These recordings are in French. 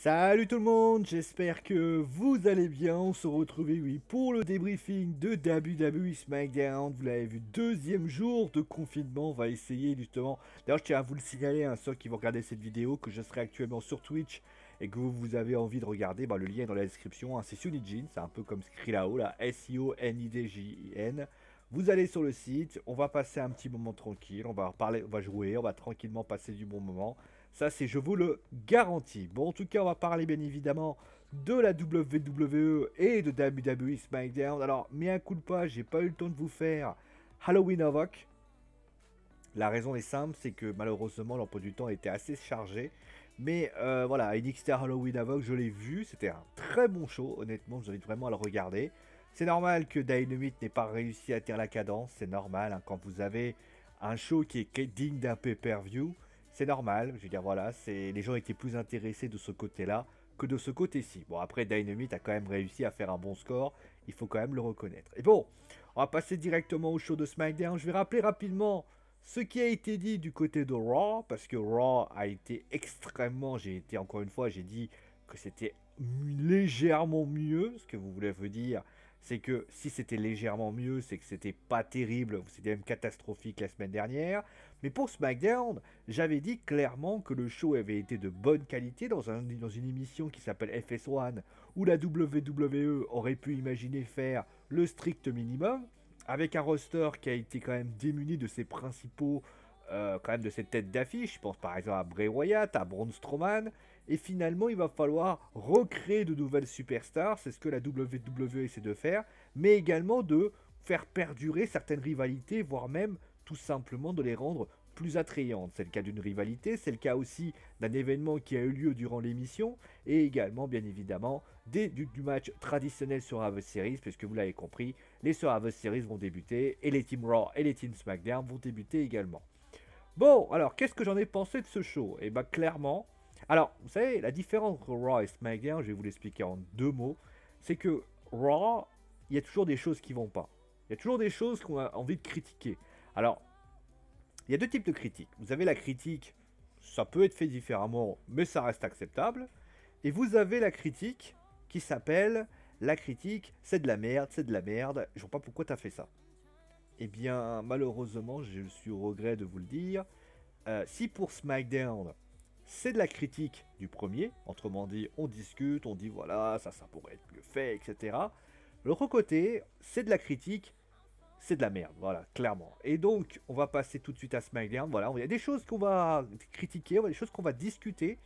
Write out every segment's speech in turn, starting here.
Salut tout le monde, j'espère que vous allez bien. On se retrouve, oui, pour le débriefing de WWE SmackDown. Vous l'avez vu, deuxième jour de confinement. On va essayer justement. D'ailleurs, je tiens à vous le signaler, ceux qui vont regarder cette vidéo, que je serai actuellement sur Twitch et que vous avez envie de regarder, le lien est dans la description. C'est Sunijin, c'est un peu comme Skrilao, là, S-I-O-N-I-D-J-I-N. Vous allez sur le site, on va passer un petit moment tranquille, on va parler, on va jouer, on va tranquillement passer du bon moment. Ça, c'est, je vous le garantis. Bon, en tout cas, on va parler bien évidemment de la WWE et de WWE SmackDown. Alors, mea culpa, j'ai pas eu le temps de vous faire Halloween Havoc. La raison est simple, c'est que malheureusement, l'emploi du temps était assez chargé. Mais voilà, NXT Halloween Havoc, je l'ai vu. C'était un très bon show, honnêtement, je vous invite vraiment à le regarder. C'est normal que Dynamite n'ait pas réussi à tenir la cadence. C'est normal, quand vous avez un show qui est digne d'un pay-per-view. C'est normal, je veux dire, voilà, les gens étaient plus intéressés de ce côté-là que de ce côté-ci. Bon, après, Dynamite a quand même réussi à faire un bon score, il faut quand même le reconnaître. Et bon, on va passer directement au show de SmackDown. Je vais rappeler rapidement ce qui a été dit du côté de Raw, parce que Raw a été extrêmement, encore une fois, j'ai dit que c'était légèrement mieux, ce que vous voulez vous dire, c'est que si c'était légèrement mieux, c'est que c'était pas terrible, c'était même catastrophique la semaine dernière. Mais pour SmackDown, j'avais dit clairement que le show avait été de bonne qualité dans une émission qui s'appelle FS1, où la WWE aurait pu imaginer faire le strict minimum, avec un roster qui a été quand même démuni de ses principaux, quand même de ses têtes d'affiche. Je pense par exemple à Bray Wyatt, à Braun Strowman. Et finalement, il va falloir recréer de nouvelles superstars, c'est ce que la WWE essaie de faire, mais également de faire perdurer certaines rivalités, voire même tout simplement de les rendre plus attrayantes. C'est le cas d'une rivalité, c'est le cas aussi d'un événement qui a eu lieu durant l'émission, et également bien évidemment du match traditionnel sur Survivor Series, puisque vous l'avez compris, les Survivor Series vont débuter, et les Team Raw et les Team SmackDown vont débuter également. Bon, alors qu'est-ce que j'en ai pensé de ce show? Et bah clairement, alors vous savez, la différence entre Raw et SmackDown, je vais vous l'expliquer en deux mots, c'est que Raw, il y a toujours des choses qui vont pas. Il y a toujours des choses qu'on a envie de critiquer. Alors, il y a deux types de critiques. Vous avez la critique, ça peut être fait différemment, mais ça reste acceptable. Et vous avez la critique qui s'appelle la critique, c'est de la merde, c'est de la merde, je vois pas pourquoi t'as fait ça. Eh bien, malheureusement, je suis au regret de vous le dire, si pour SmackDown, c'est de la critique du premier, autrement dit, on discute, on dit voilà, ça pourrait être mieux fait, etc. L'autre côté, c'est de la critique, c'est de la merde, voilà, clairement. Et donc, on va passer tout de suite à SmackDown, voilà, il y a des choses qu'on va critiquer, il y a des choses qu'on va discuter.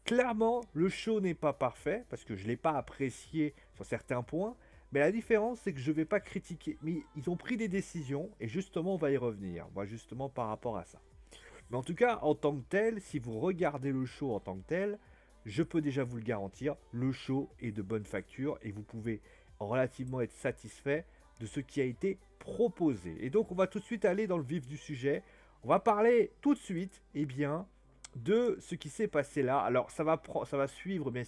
Clairement, le show n'est pas parfait, parce que je ne l'ai pas apprécié sur certains points, mais la différence, c'est que je ne vais pas critiquer. Mais ils ont pris des décisions, et justement, on va y revenir, moi, justement, par rapport à ça. Mais en tout cas, en tant que tel, si vous regardez le show en tant que tel, je peux déjà vous le garantir, le show est de bonne facture, et vous pouvez relativement être satisfait de ce qui a été proposé. Et donc, on va tout de suite aller dans le vif du sujet. On va parler tout de suite, eh bien, de ce qui s'est passé là. Alors ça va suivre bien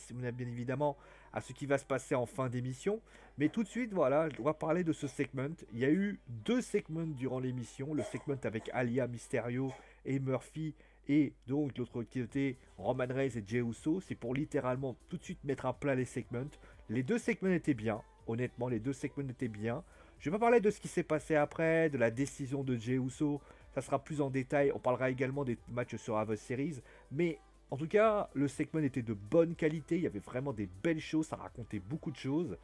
évidemment à ce qui va se passer en fin d'émission. Mais tout de suite, voilà, on va parler de ce segment. Il y a eu deux segments durant l'émission. Le segment avec Alia, Mysterio et Murphy. Et donc l'autre côté, Roman Reigns et Jey Uso. C'est pour littéralement tout de suite mettre à plat les segments. Les deux segments étaient bien. Honnêtement, les deux segments étaient bien. Je vais pas parler de ce qui s'est passé après, de la décision de Jey Uso. Ça sera plus en détail. On parlera également des matchs sur Survivor Series. Mais en tout cas, le segment était de bonne qualité. Il y avait vraiment des belles choses. Ça racontait beaucoup de choses.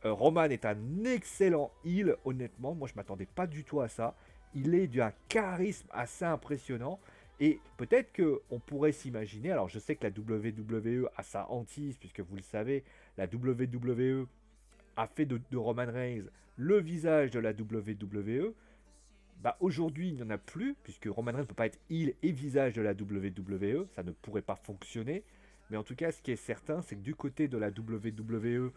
Roman est un excellent heel, honnêtement. Moi, je ne m'attendais pas du tout à ça. Il est d'un charisme assez impressionnant. Et peut-être qu'on pourrait s'imaginer, alors je sais que la WWE a sa hantise, puisque vous le savez, la WWE a fait de Roman Reigns le visage de la WWE. Bah aujourd'hui, il n'y en a plus, puisque Roman Reigns ne peut pas être heel et visage de la WWE, ça ne pourrait pas fonctionner. Mais en tout cas, ce qui est certain, c'est que du côté de la WWE,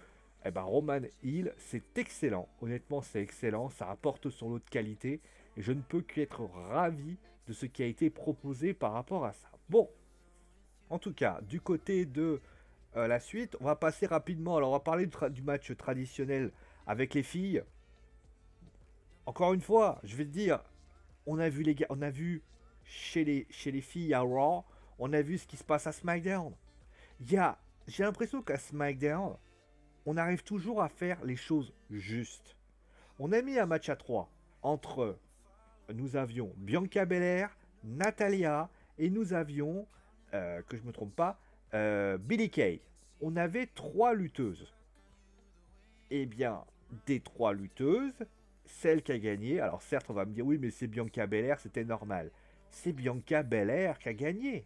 eh ben Roman heel, c'est excellent. Honnêtement, c'est excellent, ça apporte son lot de qualité, et je ne peux qu'être ravi de ce qui a été proposé par rapport à ça. Bon, en tout cas, du côté de la suite, on va passer rapidement, alors on va parler du match traditionnel avec les filles. Encore une fois, je vais te dire, on a vu les gars, on a vu chez les filles à Raw, on a vu ce qui se passe à SmackDown. Il y a j'ai l'impression qu'à SmackDown, on arrive toujours à faire les choses justes. On a mis un match à 3 entre, nous avions Bianca Belair, Natalia, et nous avions, que je me trompe pas, Billie Kay. On avait 3 lutteuses. Eh bien, des 3 lutteuses, celle qui a gagné, alors certes on va me dire oui mais c'est Bianca Belair, c'était normal. C'est Bianca Belair qui a gagné.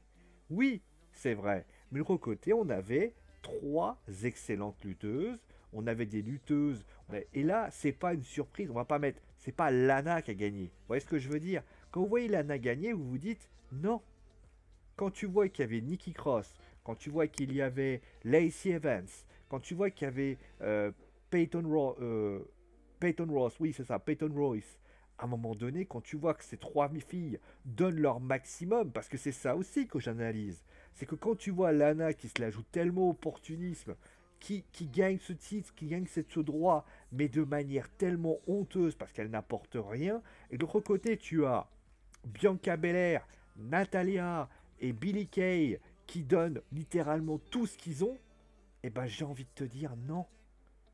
Oui, c'est vrai. Mais de l'autre côté, on avait 3 excellentes lutteuses. On avait des lutteuses. Et là, c'est pas une surprise. On va pas mettre. C'est pas Lana qui a gagné. Vous voyez ce que je veux dire? Quand vous voyez Lana gagner, vous vous dites non. Quand tu vois qu'il y avait Nikki Cross, quand tu vois qu'il y avait Lacey Evans, quand tu vois qu'il y avait Peyton Ross, oui c'est ça, Peyton Royce, à un moment donné, quand tu vois que ces 3 filles donnent leur maximum, parce que c'est ça aussi que j'analyse, c'est que quand tu vois Lana qui se la joue tellement opportunisme, qui gagne ce titre, qui gagne ce droit, mais de manière tellement honteuse parce qu'elle n'apporte rien, et de l'autre côté tu as Bianca Belair, Natalia et Billie Kay qui donnent littéralement tout ce qu'ils ont, eh ben j'ai envie de te dire non.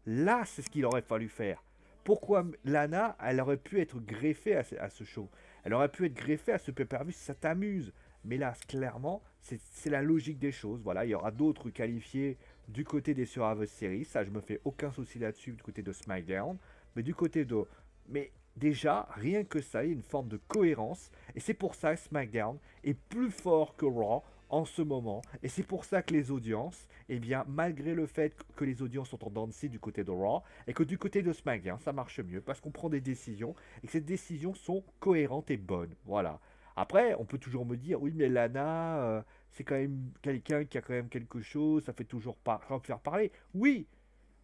Là, c'est ce qu'il aurait fallu faire. Pourquoi Lana, elle aurait pu être greffée à ce show. Elle aurait pu être greffée à ce pay-per-view si ça t'amuse. Mais là, clairement, c'est la logique des choses. Voilà, il y aura d'autres qualifiés du côté des Survivor Series. Ça, je me fais aucun souci là-dessus du côté de SmackDown. Mais du côté de... Mais déjà, rien que ça, il y a une forme de cohérence. Et c'est pour ça que SmackDown est plus fort que Raw en ce moment. Et c'est pour ça que les audiences, eh bien, malgré le fait que les audiences sont en dents de scie du côté de Raw, et que du côté de SmackDown, ça marche mieux, parce qu'on prend des décisions, et que ces décisions sont cohérentes et bonnes. Voilà. Après, on peut toujours me dire, oui, mais Lana, c'est quand même quelqu'un qui a quand même quelque chose, ça fait toujours faire parler. Oui,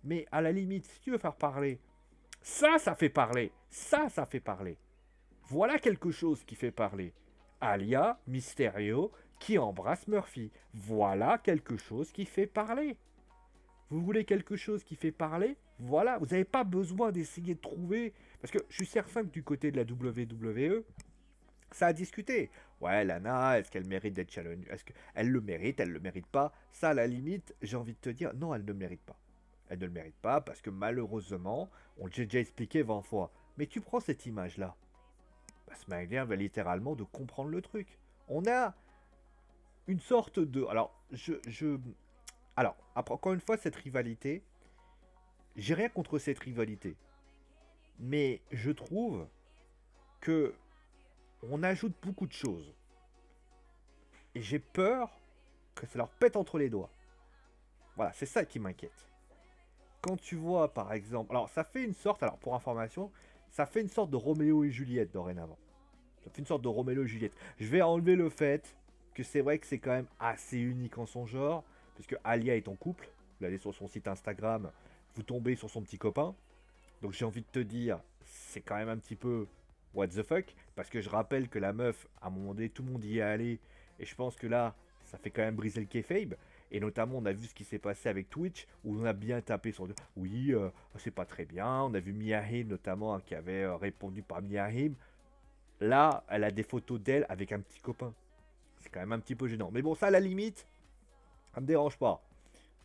mais à la limite, si tu veux faire parler, ça fait parler. Ça fait parler. Voilà quelque chose qui fait parler. Alia, Mysterio, qui embrasse Murphy. Voilà quelque chose qui fait parler. Vous voulez quelque chose qui fait parler? Voilà, vous n'avez pas besoin d'essayer de trouver. Parce que je suis certain que du côté de la WWE, ça a discuté. Ouais, Lana, est-ce qu'elle mérite d'être challenge? Est-ce qu'elle le mérite? Elle le mérite pas? Ça, à la limite, j'ai envie de te dire, non, elle ne le mérite pas. Elle ne le mérite pas parce que malheureusement, on l'a déjà expliqué 20 fois. Mais tu prends cette image-là. Bah, SmackDown va littéralement de comprendre le truc. On a une sorte de... Alors, après, encore une fois, cette rivalité, j'ai rien contre cette rivalité. Mais je trouve que on ajoute beaucoup de choses. Et j'ai peur que ça leur pète entre les doigts. Voilà, c'est ça qui m'inquiète. Quand tu vois, par exemple... Alors, ça fait une sorte... Alors, pour information, ça fait une sorte de Roméo et Juliette dorénavant. Ça fait une sorte de Roméo et Juliette. Je vais enlever le fait que c'est vrai que c'est quand même assez unique en son genre, puisque Alia est en couple. Vous allez sur son site Instagram, vous tombez sur son petit copain. Donc j'ai envie de te dire, c'est quand même un petit peu what the fuck, parce que je rappelle que la meuf, à un moment donné, tout le monde y est allé, et je pense que là, ça fait quand même briser le kayfabe. Et notamment, on a vu ce qui s'est passé avec Twitch, où on a bien tapé sur... Oui, c'est pas très bien. On a vu Miyahim, notamment, hein, qui avait répondu par Miyahim. Là, elle a des photos d'elle avec un petit copain. C'est quand même un petit peu gênant. Mais bon, ça, à la limite, ça me dérange pas.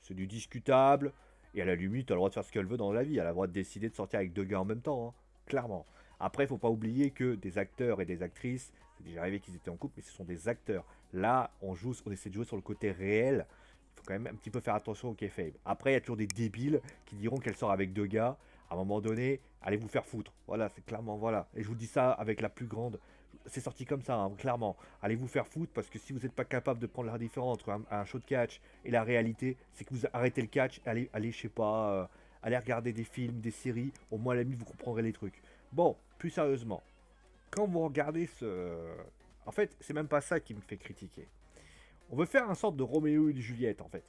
C'est du discutable. Et à la limite, elle a le droit de faire ce qu'elle veut dans la vie. Elle a le droit de décider de sortir avec 2 gars en même temps. Hein. Clairement. Après, il faut pas oublier que des acteurs et des actrices, c'est déjà arrivé qu'ils étaient en couple, mais ce sont des acteurs. Là, on essaie de jouer sur le côté réel. Il faut quand même un petit peu faire attention au kayfabe. Après, il y a toujours des débiles qui diront qu'elle sort avec 2 gars. À un moment donné, allez vous faire foutre. Voilà, c'est clairement, voilà. Et je vous dis ça avec la plus grande... C'est sorti comme ça, hein, clairement. Allez vous faire foutre parce que si vous n'êtes pas capable de prendre la différence entre un show de catch et la réalité, c'est que vous arrêtez le catch, allez je sais pas, allez regarder des films, des séries, au moins à la limite vous comprendrez les trucs. Bon, plus sérieusement, quand vous regardez ce... En fait, c'est même pas ça qui me fait critiquer. On veut faire un sorte de Roméo et Juliette, en fait.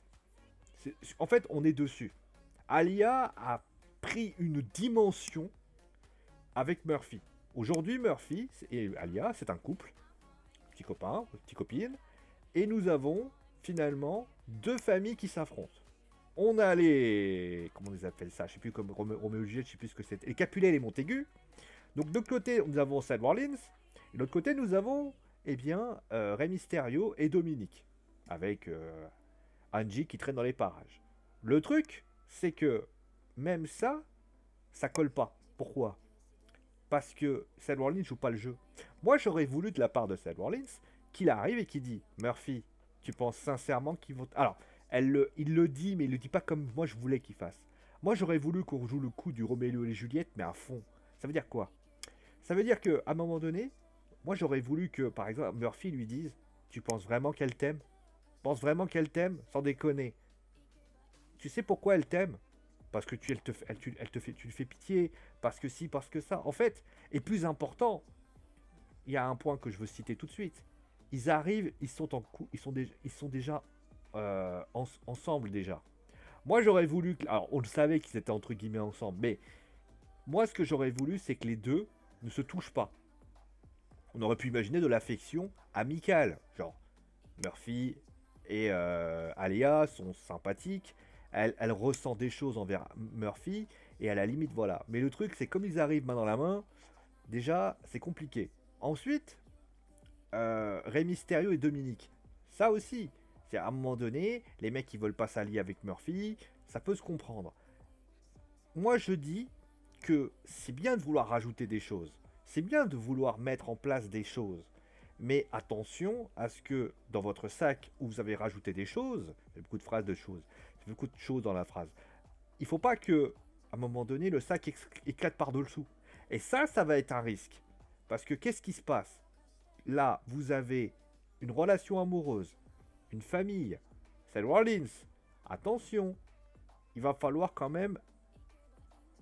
En fait, on est dessus. Alia a pris une dimension avec Murphy. Aujourd'hui, Murphy et Alia, c'est un couple, petit copain, petite copine, et nous avons finalement 2 familles qui s'affrontent. On a les... Comment on les appelle ça? Je sais plus, comme Roméo et Juliette, je sais plus ce que c'était. Les Capulet et les Montaigu. Donc de l'autre côté, nous avons Seth Rollins, et de l'autre côté, nous avons, eh bien, Rey Mysterio et Dominique. Avec Angie qui traîne dans les parages. Le truc, c'est que même ça, ça colle pas. Pourquoi? Parce que Seth Rollins joue pas le jeu. Moi, j'aurais voulu de la part de Seth Rollins qu'il arrive et qu'il dit Murphy, tu penses sincèrement qu'ils vont. Alors, il le dit, mais il le dit pas comme moi je voulais qu'il fasse. Moi, j'aurais voulu qu'on joue le coup du Roméo et Juliette, mais à fond. Ça veut dire quoi? Ça veut dire qu'à un moment donné, moi, j'aurais voulu que, par exemple, Murphy lui dise tu penses vraiment qu'elle t'aime? Pense vraiment qu'elle t'aime? Sans déconner. Tu sais pourquoi elle t'aime? Parce que tu lui fais pitié. Parce que si, parce que ça. En fait, et plus important, il y a un point que je veux citer tout de suite. Ils arrivent, ils sont en coup, ils sont déjà ensemble déjà. Moi, j'aurais voulu. Alors, on le savait qu'ils étaient entre guillemets ensemble, mais moi, ce que j'aurais voulu, c'est que les deux ne se touchent pas. On aurait pu imaginer de l'affection amicale, genre Murphy et Alia sont sympathiques. Elle ressent des choses envers Murphy et à la limite, voilà. Mais le truc, c'est comme ils arrivent main dans la main, déjà, c'est compliqué. Ensuite, Rey Mysterio et Dominique. Ça aussi, c'est à un moment donné, les mecs qui veulent pas s'allier avec Murphy, ça peut se comprendre. Moi, je dis que c'est bien de vouloir rajouter des choses. C'est bien de vouloir mettre en place des choses. Mais attention à ce que dans votre sac où vous avez rajouté des choses, il y a beaucoup de phrases de choses, il y a beaucoup de choses dans la phrase. Il faut pas que, à un moment donné, le sac éclate par-dessous. Et ça va être un risque. Parce que qu'est-ce qui se passe? Là, vous avez une relation amoureuse, une famille, Seth Rollins. Attention, il va falloir quand même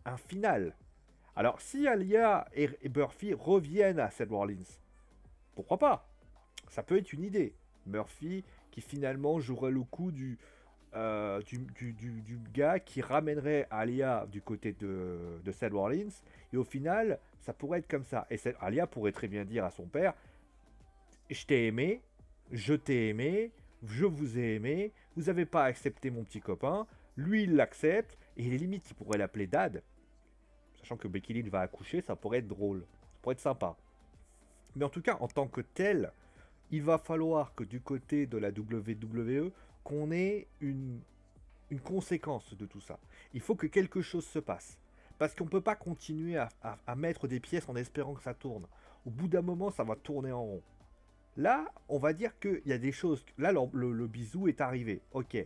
un final. Alors, si Alia et Murphy reviennent à Seth Rollins, pourquoi pas? Ça peut être une idée. Murphy qui finalement jouerait le coup du gars qui ramènerait Alia du côté de Seth Rollins. Et au final, ça pourrait être comme ça. Et Alia pourrait très bien dire à son père je t'ai aimé, je t'ai aimé, je vous ai aimé, vous n'avez pas accepté mon petit copain, lui il l'accepte, et les limites il pourrait l'appeler Dad, sachant que Becky Lynch va accoucher, ça pourrait être drôle, ça pourrait être sympa. Mais en tout cas, en tant que tel, il va falloir que du côté de la WWE, qu'on ait une conséquence de tout ça. Il faut que quelque chose se passe. Parce qu'on ne peut pas continuer à mettre des pièces en espérant que ça tourne. Au bout d'un moment, ça va tourner en rond. Là, on va dire qu'il y a des choses. Là, le bisou est arrivé. Ok.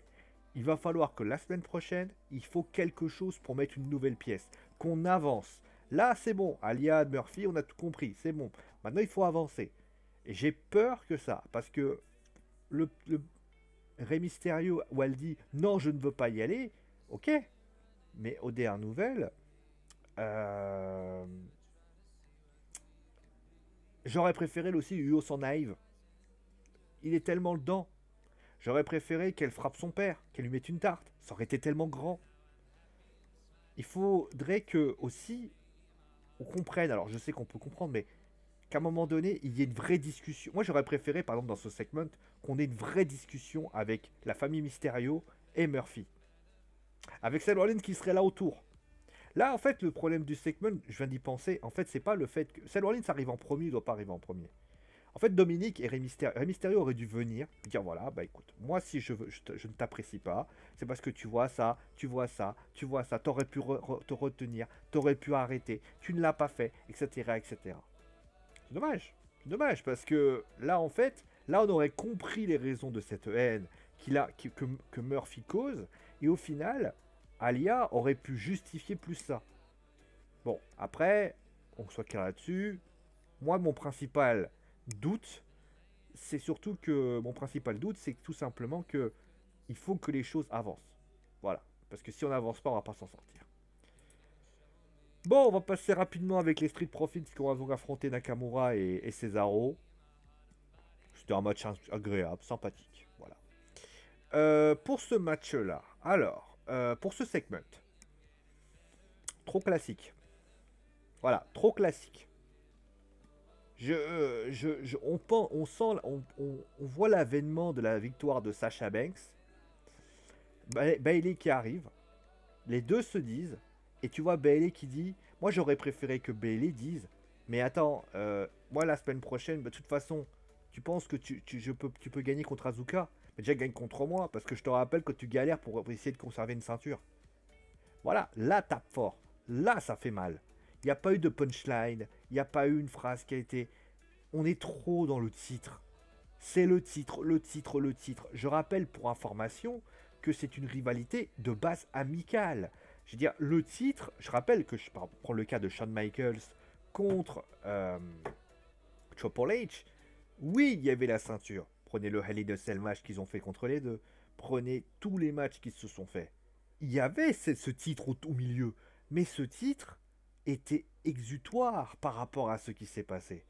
Il va falloir que la semaine prochaine, il faut quelque chose pour mettre une nouvelle pièce. Qu'on avance. Là, c'est bon. Alia, Murphy, on a tout compris. C'est bon. Maintenant, il faut avancer. Et j'ai peur que ça. Parce que le Rey Mysterio, où elle dit non, je ne veux pas y aller. Ok. Mais aux dernières nouvelles, j'aurais préféré aussi Uo s'en aille. Il est tellement dedans. J'aurais préféré qu'elle frappe son père, qu'elle lui mette une tarte. Ça aurait été tellement grand. Il faudrait que aussi on comprenne. Alors je sais qu'on peut comprendre, mais qu'à un moment donné, il y ait une vraie discussion. Moi j'aurais préféré, par exemple, dans ce segment, qu'on ait une vraie discussion avec la famille Mysterio et Murphy. Avec Seth Rollins qui serait là autour. Là, en fait, le problème du segment, je viens d'y penser, en fait, c'est pas le fait que Seth Rollins arrive en premier, il doit pas arriver en premier. En fait, Dominique et Rey Mysterio auraient dû venir dire voilà, bah écoute, moi si je ne t'apprécie pas, c'est parce que tu vois ça, tu vois ça, tu vois ça, t'aurais pu te retenir, t'aurais pu arrêter, tu ne l'as pas fait, etc., etc. C'est dommage, parce que là, en fait, là, on aurait compris les raisons de cette haine que Murphy cause, et au final, Alia aurait pu justifier plus ça. Bon, après, on soit clair là-dessus, moi, mon principal doute, c'est surtout que mon principal doute, c'est tout simplement que il faut que les choses avancent. Voilà. Parce que si on n'avance pas, on va pas s'en sortir. Bon, on va passer rapidement avec les Street Profits qui vont donc affronter Nakamura et Cesaro. C'était un match agréable, sympathique. Voilà. Pour ce match-là, alors, pour ce segment, trop classique. Voilà, trop classique. On voit l'avènement de la victoire de Sasha Banks. Bayley qui arrive. Les deux se disent. Et tu vois Bayley qui dit moi j'aurais préféré que Bayley dise mais attends, moi la semaine prochaine, bah, de toute façon, tu penses que tu peux gagner contre Asuka. mais déjà gagne contre moi, parce que je te rappelle que tu galères pour essayer de conserver une ceinture. Voilà, là tape fort. Là ça fait mal. Il n'y a pas eu de punchline, il n'y a pas eu une phrase qui a été... On est trop dans le titre. C'est le titre, le titre, le titre. Je rappelle pour information que c'est une rivalité de base amicale. Je veux dire, le titre, je rappelle que je prends le cas de Shawn Michaels contre Triple H. Oui, il y avait la ceinture. Prenez le Hell in a Cell match qu'ils ont fait contre les deux. Prenez tous les matchs qui se sont faits. Il y avait ce titre au milieu. Mais ce titre était exutoire par rapport à ce qui s'est passé.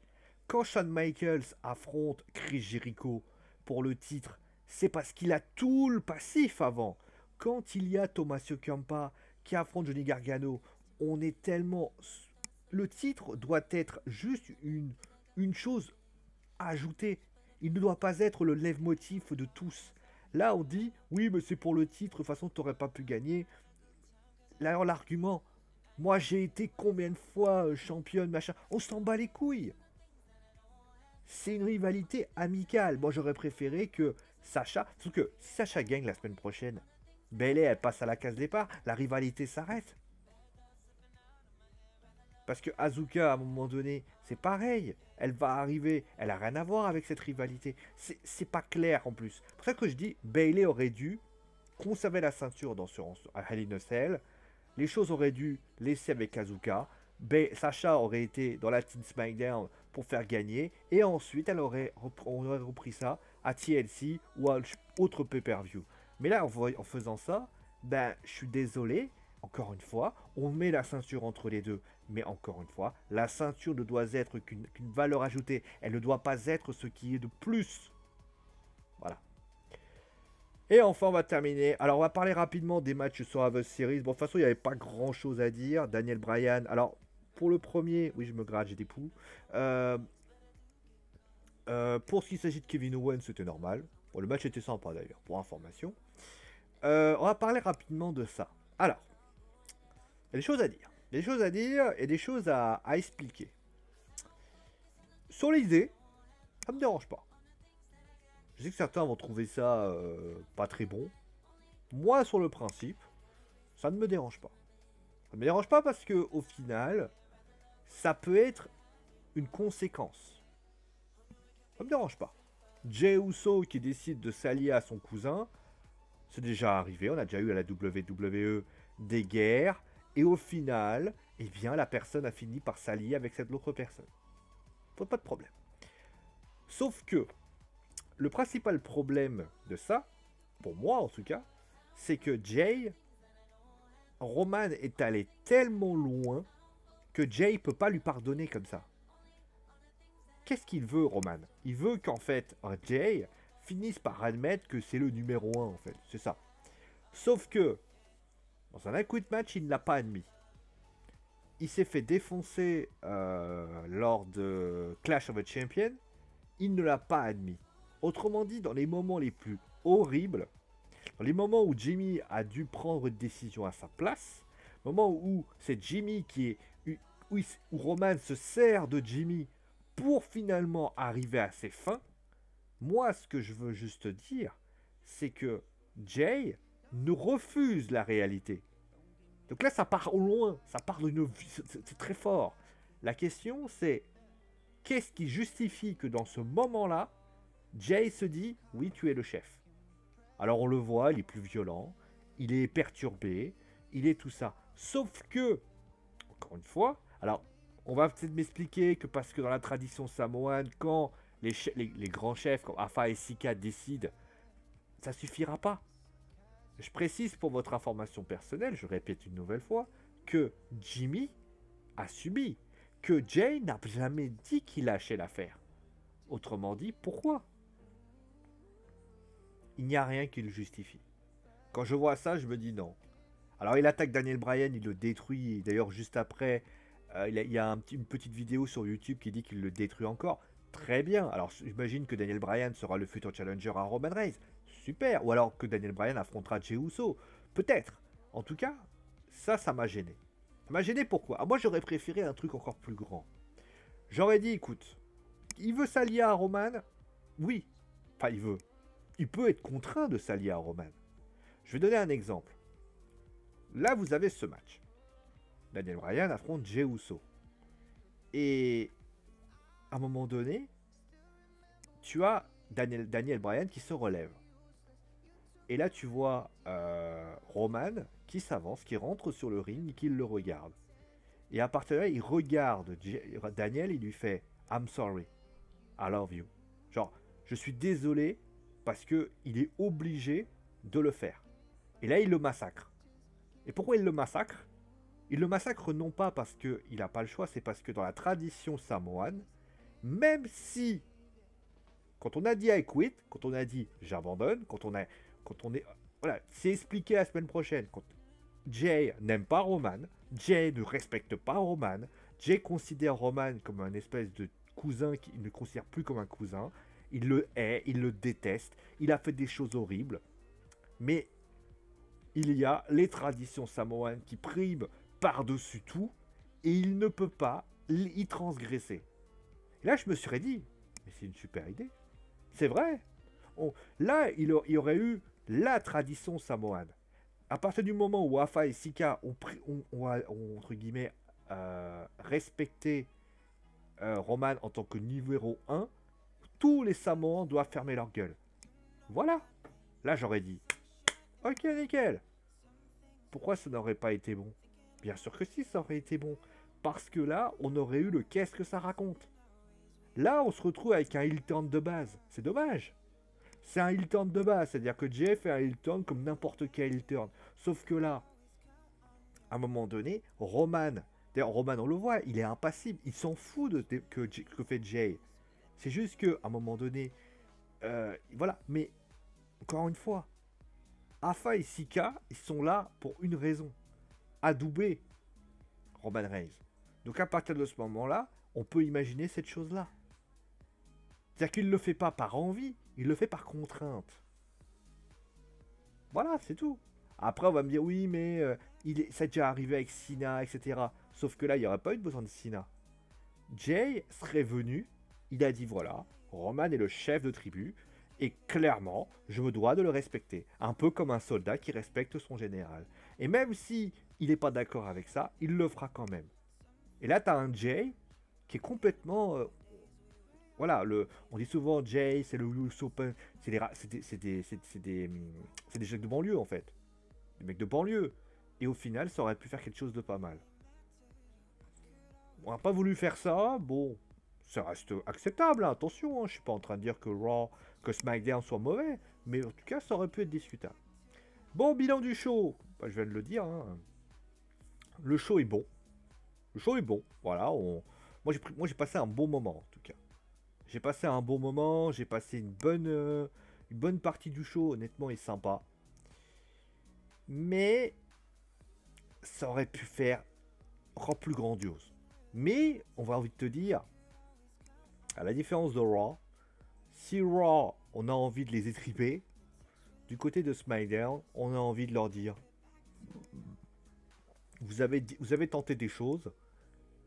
Quand Shawn Michaels affronte Chris Jericho pour le titre, c'est parce qu'il a tout le passif avant. Quand il y a Tommaso Ciampa qui affronte Johnny Gargano, on est tellement... Le titre doit être juste une chose ajoutée. Il ne doit pas être le leitmotiv de tous. Là, on dit, oui, mais c'est pour le titre, de toute façon, tu n'aurais pas pu gagner. Là, l'argument, moi, j'ai été combien de fois championne, machin. On s'en bat les couilles. C'est une rivalité amicale. Moi, j'aurais préféré que Sacha... Sauf que si Sacha gagne la semaine prochaine, Bayley, elle passe à la case départ, la rivalité s'arrête. Parce que Asuka, à un moment donné, c'est pareil. Elle va arriver, elle a rien à voir avec cette rivalité. C'est pas clair en plus. C'est pour ça que je dis, Bayley aurait dû conserver la ceinture dans à Hell in a Cell. Les choses auraient dû laisser avec Asuka. Sacha aurait été dans la Team SmackDown pour faire gagner. Et ensuite, on aurait repris ça à TLC ou à autre pay-per-view. Mais là, en faisant ça, ben, je suis désolé. Encore une fois, on met la ceinture entre les deux. Mais encore une fois, la ceinture ne doit être qu'une valeur ajoutée. Elle ne doit pas être ce qui est de plus. Voilà. Et enfin, on va terminer. Alors, on va parler rapidement des matchs sur Survivor Series. Bon, de toute façon, il n'y avait pas grand-chose à dire. Daniel Bryan. Alors, pour le premier, oui, je me gratte, j'ai des poux. Pour ce qui s'agit de Kevin Owens, c'était normal. Bon, le match était sympa d'ailleurs, pour information. On va parler rapidement de ça. Alors, il y a des choses à dire. Des choses à dire et des choses à expliquer. Sur l'idée, ça me dérange pas. Je sais que certains vont trouver ça pas très bon. Moi, sur le principe, ça ne me dérange pas. Ça ne me dérange pas parce que au final, ça peut être une conséquence. Ça me dérange pas. Jey Uso qui décide de s'allier à son cousin, c'est déjà arrivé. On a déjà eu à la WWE des guerres. Et au final, eh bien, la personne a fini par s'allier avec cette autre personne. Pas de problème. Sauf que, le principal problème de ça, pour moi en tout cas, c'est que Roman est allé tellement loin que Jey peut pas lui pardonner comme ça. Qu'est-ce qu'il veut, Roman? Il veut qu'en fait, Jey finisse par admettre que c'est le numéro 1 en fait. C'est ça. Sauf que, dans un quit match, il ne l'a pas admis. Il s'est fait défoncer lors de Clash of the Champions. Il ne l'a pas admis. Autrement dit, dans les moments les plus horribles, dans les moments où Jimmy a dû prendre une décision à sa place, moment où c'est Jimmy qui est... où Roman se sert de Jimmy pour finalement arriver à ses fins, moi, ce que je veux juste dire, c'est que Jey ne refuse la réalité. Donc là, ça part au loin, ça part d'une... C'est très fort. La question, c'est qu'est-ce qui justifie que dans ce moment-là, Jey se dit, oui, tu es le chef. Alors on le voit, il est plus violent, il est perturbé, il est tout ça. Sauf que, encore une fois, alors on va peut-être m'expliquer que parce que dans la tradition samoane, quand les grands chefs comme Afa et Sika décident, ça suffira pas. Je précise pour votre information personnelle, je répète une nouvelle fois, que Jimmy a subi, que Jey n'a jamais dit qu'il lâchait l'affaire. Autrement dit, pourquoi? Il n'y a rien qui le justifie. Quand je vois ça, je me dis non. Alors il attaque Daniel Bryan, il le détruit, d'ailleurs juste après, il y a une petite vidéo sur YouTube qui dit qu'il le détruit encore. Très bien, alors j'imagine que Daniel Bryan sera le futur challenger à Roman Reigns. Super, ou alors que Daniel Bryan affrontera Jey Uso. Peut-être. En tout cas, ça m'a gêné. Ça m'a gêné pourquoi? Moi j'aurais préféré un truc encore plus grand. J'aurais dit, écoute, il veut s'allier à Roman? Oui. Enfin, il veut. il peut être contraint de s'allier à Roman. Je vais donner un exemple. Là, vous avez ce match. Daniel Bryan affronte Jey Uso. Et à un moment donné, tu as Daniel Bryan qui se relève. Et là, tu vois Roman qui s'avance, qui rentre sur le ring et qui le regarde. Et à partir de là, il regarde Daniel, il lui fait « I'm sorry, I love you ». Genre, je suis désolé parce que il est obligé de le faire. Et là, il le massacre. Et pourquoi il le massacre? Il le massacre non pas parce qu'il n'a pas le choix, c'est parce que dans la tradition samoane, même si, quand on a dit I quit, quand on a dit j'abandonne, quand on est... Voilà, c'est expliqué la semaine prochaine. Quand Jay n'aime pas Roman, Jay ne respecte pas Roman, Jay considère Roman comme un espèce de cousin qu'il ne considère plus comme un cousin, il le hait, il le déteste, il a fait des choses horribles, mais il y a les traditions samoanes qui priment par-dessus tout, et il ne peut pas y transgresser. Et là, je me serais dit, mais c'est une super idée. C'est vrai. Là, il y aurait eu la tradition samoane. À partir du moment où Afa et Sika ont entre guillemets, respecté Roman en tant que numéro 1, tous les Samoans doivent fermer leur gueule. Voilà. Là, j'aurais dit, ok, nickel. Pourquoi ça n'aurait pas été bon? Bien sûr que si, ça aurait été bon. Parce que là, on aurait eu le qu'est-ce que ça raconte. Là, on se retrouve avec un heel turn de base. C'est dommage. C'est un heel turn de base. C'est-à-dire que Jay fait un heel turn comme n'importe quel heel turn. Sauf que là, à un moment donné, Roman... D'ailleurs, Roman, on le voit, il est impassible. Il s'en fout de que fait Jay. C'est juste qu'à un moment donné... voilà. Mais, encore une fois, Afa et Sika, ils sont là pour une raison. Adouber Roman Reigns. Donc à partir de ce moment-là, on peut imaginer cette chose-là. C'est-à-dire qu'il ne le fait pas par envie, il le fait par contrainte. Voilà, c'est tout. Après, on va me dire, oui, mais ça a déjà arrivé avec Cena, etc. Sauf que là, il n'y aurait pas eu besoin de Cena. Jay serait venu, il a dit, voilà, Roman est le chef de tribu, et clairement, je me dois de le respecter. Un peu comme un soldat qui respecte son général. Et même si il n'est pas d'accord avec ça, il le fera quand même. Et là, tu as un Jay qui est complètement... voilà, on dit souvent Jay, c'est le US Open, c'est des mecs de banlieue en fait. Des mecs de banlieue. Et au final, ça aurait pu faire quelque chose de pas mal. On n'a pas voulu faire ça, bon, ça reste acceptable, hein, attention, hein, je suis pas en train de dire que Raw, que SmackDown soit mauvais, mais en tout cas, ça aurait pu être discutable. Bon, bilan du show, bah, je viens de le dire, hein. Le show est bon. Le show est bon, voilà, moi j'ai passé un bon moment en tout cas. J'ai passé un bon moment, j'ai passé une bonne partie du show, honnêtement, est sympa. Mais ça aurait pu faire encore plus grandiose. Mais on va envie de te dire, à la différence de Raw, si Raw, on a envie de les étriper, du côté de SmackDown, on a envie de leur dire, vous avez tenté des choses,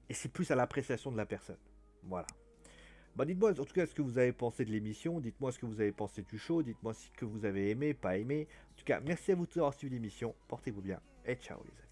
et c'est plus à l'appréciation de la personne. Voilà. Bah dites-moi en tout cas ce que vous avez pensé de l'émission, dites-moi ce que vous avez pensé du show, dites-moi ce que vous avez aimé, pas aimé. En tout cas, merci à vous tous d'avoir suivi l'émission, portez-vous bien, et ciao les amis.